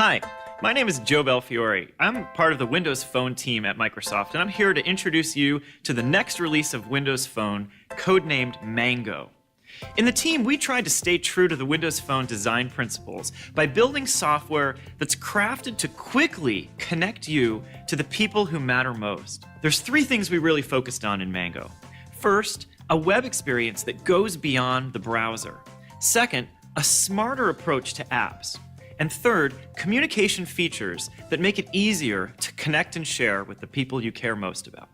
Hi, my name is Joe Belfiore. I'm part of the Windows Phone team at Microsoft, and I'm here to introduce you to the next release of Windows Phone, codenamed Mango. In the team, we tried to stay true to the Windows Phone design principles by building software that's crafted to quickly connect you to the people who matter most. There's three things we really focused on in Mango. First, a web experience that goes beyond the browser. Second, a smarter approach to apps. And third, communication features that make it easier to connect and share with the people you care most about.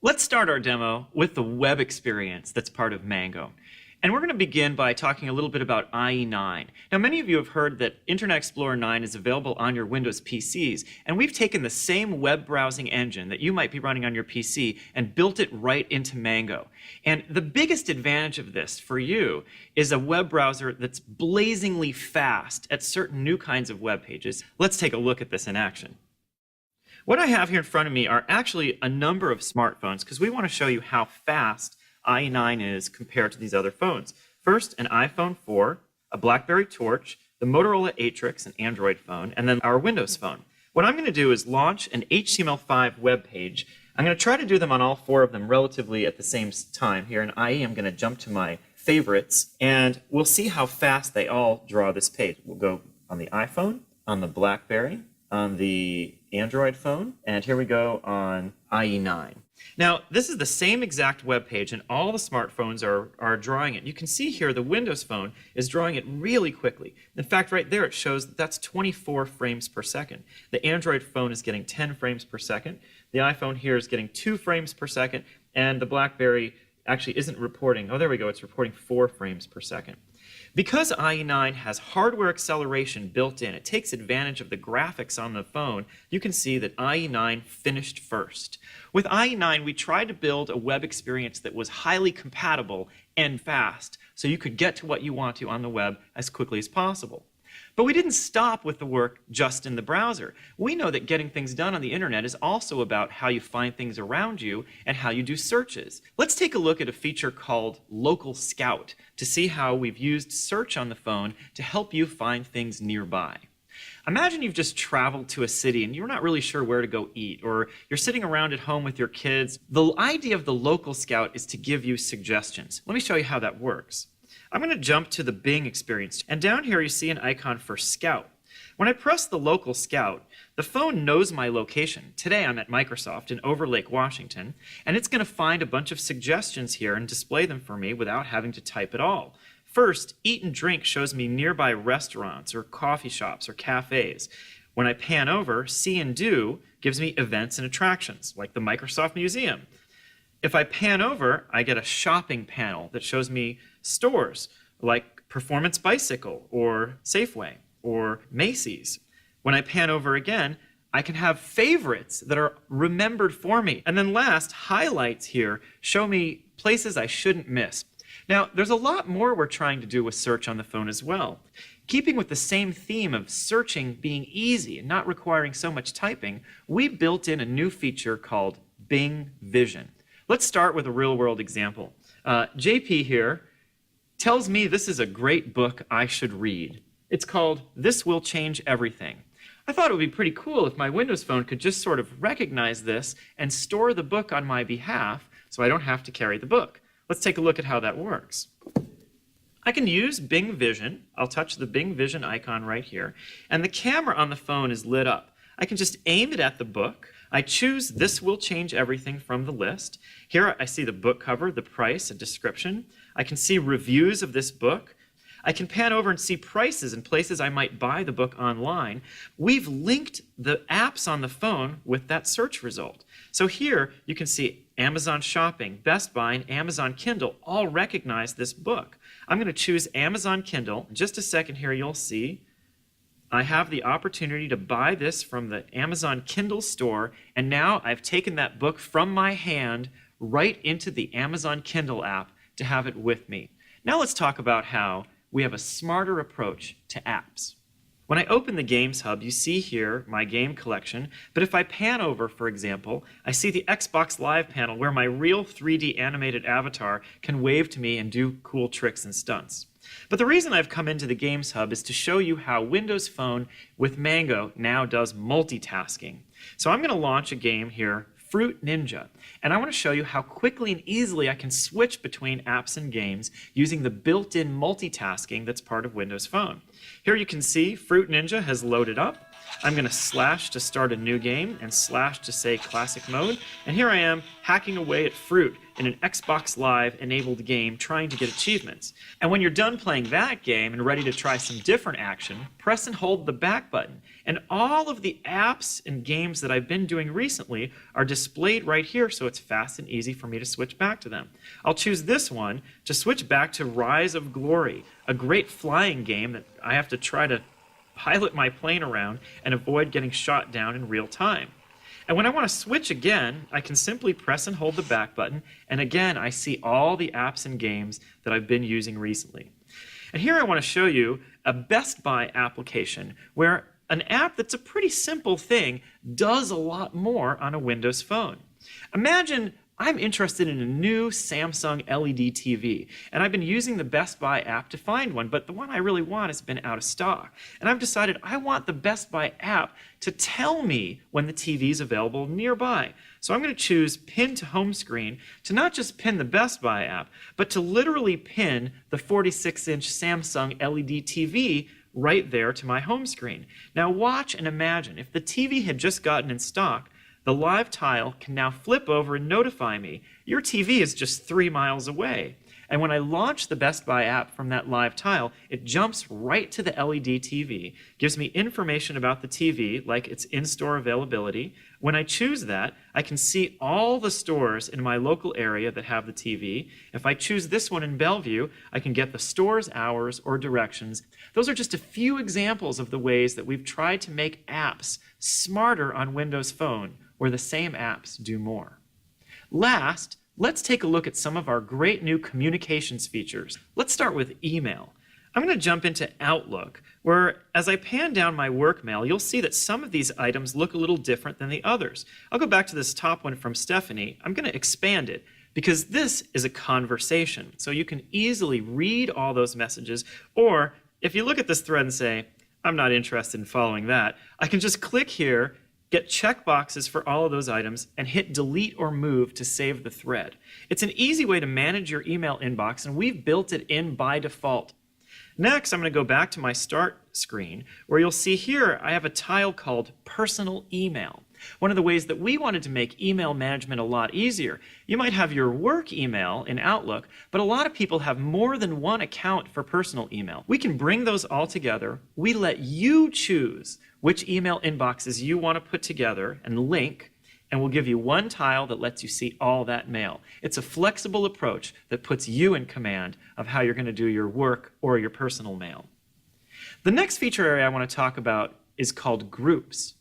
Let's start our demo with the web experience that's part of Mango. And we're going to begin by talking a little bit about IE9. Now, many of you have heard that Internet Explorer 9 is available on your Windows PCs, and we've taken the same web browsing engine that you might be running on your PC and built it right into Mango. And the biggest advantage of this for you is a web browser that's blazingly fast at certain new kinds of web pages. Let's take a look at this in action. What I have here in front of me are actually a number of smartphones because we want to show you how fast IE9 is compared to these other phones. First, an iPhone 4, a BlackBerry Torch, the Motorola Atrix, an Android phone, and then our Windows Phone. What I'm going to do is launch an HTML5 web page. I'm going to try to do them on all four of them relatively at the same time. Here in IE, I'm going to jump to my favorites, and we'll see how fast they all draw this page. We'll go on the iPhone, on the BlackBerry, on the Android phone, and here we go on IE9. Now, this is the same exact web page, and all the smartphones are drawing it. You can see here the Windows Phone is drawing it really quickly. In fact, right there it shows that that's 24 frames per second. The Android phone is getting 10 frames per second. The iPhone here is getting 2 frames per second, and the BlackBerry actually isn't reporting. Oh, there we go. It's reporting 4 frames per second. Because IE9 has hardware acceleration built in, it takes advantage of the graphics on the phone, you can see that IE9 finished first. With IE9, we tried to build a web experience that was highly compatible and fast, so you could get to what you want to on the web as quickly as possible. But we didn't stop with the work just in the browser. We know that getting things done on the internet is also about how you find things around you and how you do searches. Let's take a look at a feature called Local Scout to see how we've used search on the phone to help you find things nearby. Imagine you've just traveled to a city and you're not really sure where to go eat, or you're sitting around at home with your kids. The idea of the Local Scout is to give you suggestions. Let me show you how that works. I'm going to jump to the Bing experience, and down here you see an icon for Scout. When I press the Local Scout, the phone knows my location. Today I'm at Microsoft in Overlake, Washington, and it's going to find a bunch of suggestions here and display them for me without having to type at all. First, Eat and Drink shows me nearby restaurants or coffee shops or cafes. When I pan over, See and Do gives me events and attractions, like the Microsoft Museum. If I pan over, I get a shopping panel that shows me stores like Performance Bicycle or Safeway or Macy's. When I pan over again, I can have favorites that are remembered for me. And then last, highlights here show me places I shouldn't miss. Now, there's a lot more we're trying to do with search on the phone as well. Keeping with the same theme of searching being easy and not requiring so much typing, we built in a new feature called Bing Vision. Let's start with a real-world example. JP here tells me this is a great book I should read. It's called This Will Change Everything. I thought it would be pretty cool if my Windows Phone could just sort of recognize this and store the book on my behalf so I don't have to carry the book. Let's take a look at how that works. I can use Bing Vision. I'll touch the Bing Vision icon right here, and the camera on the phone is lit up. I can just aim it at the book. I choose This Will Change Everything from the list. Here I see the book cover, the price, a description. I can see reviews of this book. I can pan over and see prices and places I might buy the book online. We've linked the apps on the phone with that search result. So here you can see Amazon Shopping, Best Buy, and Amazon Kindle all recognize this book. I'm going to choose Amazon Kindle. In just a second here you'll see I have the opportunity to buy this from the Amazon Kindle store, and now I've taken that book from my hand right into the Amazon Kindle app to have it with me. Now let's talk about how we have a smarter approach to apps. When I open the Games Hub, you see here my game collection, but if I pan over, for example, I see the Xbox Live panel where my real 3D animated avatar can wave to me and do cool tricks and stunts. But the reason I've come into the Games Hub is to show you how Windows Phone with Mango now does multitasking. So I'm going to launch a game here, Fruit Ninja, and I want to show you how quickly and easily I can switch between apps and games using the built-in multitasking that's part of Windows Phone. Here you can see Fruit Ninja has loaded up. I'm going to slash to start a new game and slash to say classic mode. And here I am hacking away at Fruit in an Xbox Live enabled game trying to get achievements. And when you're done playing that game and ready to try some different action, press and hold the back button. And all of the apps and games that I've been doing recently are displayed right here, so it's fast and easy for me to switch back to them. I'll choose this one to switch back to Rise of Glory, a great flying game that I have to try to pilot my plane around and avoid getting shot down in real time. And when I want to switch again, I can simply press and hold the back button, and again I see all the apps and games that I've been using recently. And here I want to show you a Best Buy application where an app that's a pretty simple thing does a lot more on a Windows Phone. Imagine I'm interested in a new Samsung LED TV, and I've been using the Best Buy app to find one, but the one I really want has been out of stock. And I've decided I want the Best Buy app to tell me when the TV is available nearby. So I'm going to choose Pin to Home Screen to not just pin the Best Buy app, but to literally pin the 46-inch Samsung LED TV right there to my home screen. Now watch and imagine, if the TV had just gotten in stock, the live tile can now flip over and notify me, your TV is just 3 miles away. And when I launch the Best Buy app from that live tile, it jumps right to the LED TV, gives me information about the TV, like its in-store availability. When I choose that, I can see all the stores in my local area that have the TV. If I choose this one in Bellevue, I can get the store's hours or directions. Those are just a few examples of the ways that we've tried to make apps smarter on Windows Phone, where the same apps do more. Last, let's take a look at some of our great new communications features. Let's start with email. I'm going to jump into Outlook, where as I pan down my work mail, you'll see that some of these items look a little different than the others. I'll go back to this top one from Stephanie. I'm going to expand it because this is a conversation, so you can easily read all those messages, or if you look at this thread and say, I'm not interested in following that, I can just click here, get checkboxes for all of those items, and hit delete or move to save the thread. It's an easy way to manage your email inbox, and we've built it in by default. Next, I'm going to go back to my start screen, where you'll see here I have a tile called Personal Email. One of the ways that we wanted to make email management a lot easier. You might have your work email in Outlook, but a lot of people have more than one account for personal email. We can bring those all together. We let you choose which email inboxes you want to put together and link, and we'll give you one tile that lets you see all that mail. It's a flexible approach that puts you in command of how you're going to do your work or your personal mail. The next feature area I want to talk about is called Groups.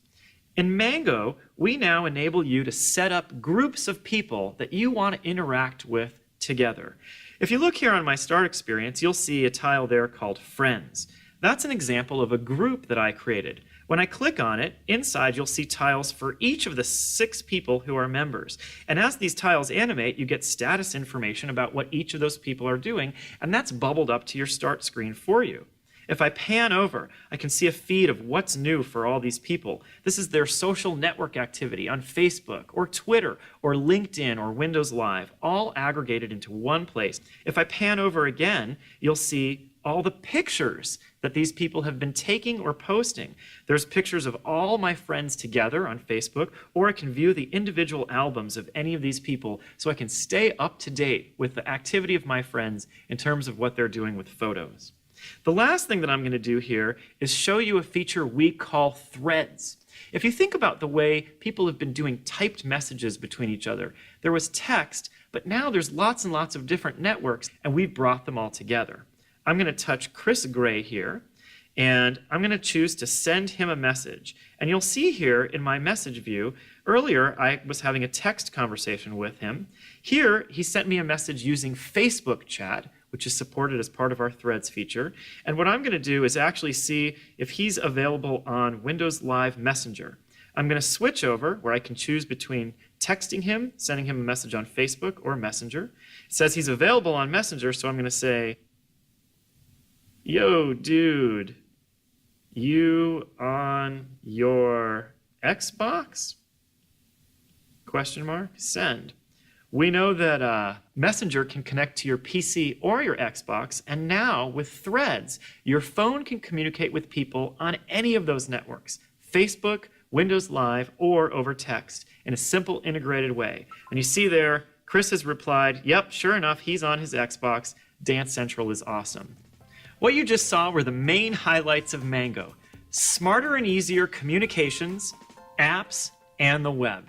In Mango, we now enable you to set up groups of people that you want to interact with together. If you look here on my start experience, you'll see a tile there called Friends. That's an example of a group that I created. When I click on it, inside you'll see tiles for each of the 6 people who are members. And as these tiles animate, you get status information about what each of those people are doing, and that's bubbled up to your start screen for you. If I pan over, I can see a feed of what's new for all these people. This is their social network activity on Facebook or Twitter or LinkedIn or Windows Live, all aggregated into one place. If I pan over again, you'll see all the pictures that these people have been taking or posting. There's pictures of all my friends together on Facebook, or I can view the individual albums of any of these people so I can stay up to date with the activity of my friends in terms of what they're doing with photos. The last thing that I'm going to do here is show you a feature we call Threads. If you think about the way people have been doing typed messages between each other, there was text, but now there's lots and lots of different networks, and we've brought them all together. I'm going to touch Chris Gray here, and I'm going to choose to send him a message. And you'll see here in my message view, earlier I was having a text conversation with him. Here, he sent me a message using Facebook chat, which is supported as part of our Threads feature. And what I'm going to do is actually see if he's available on Windows Live Messenger. I'm going to switch over where I can choose between texting him, sending him a message on Facebook or Messenger. It says he's available on Messenger, so I'm going to say, Yo, dude, you on your Xbox? Question mark. Send. We know that Messenger can connect to your PC or your Xbox, and now with Threads, your phone can communicate with people on any of those networks, Facebook, Windows Live, or over text in a simple integrated way. And you see there, Chris has replied, yep, sure enough, he's on his Xbox. Dance Central is awesome. What you just saw were the main highlights of Mango: smarter and easier communications, apps, and the web.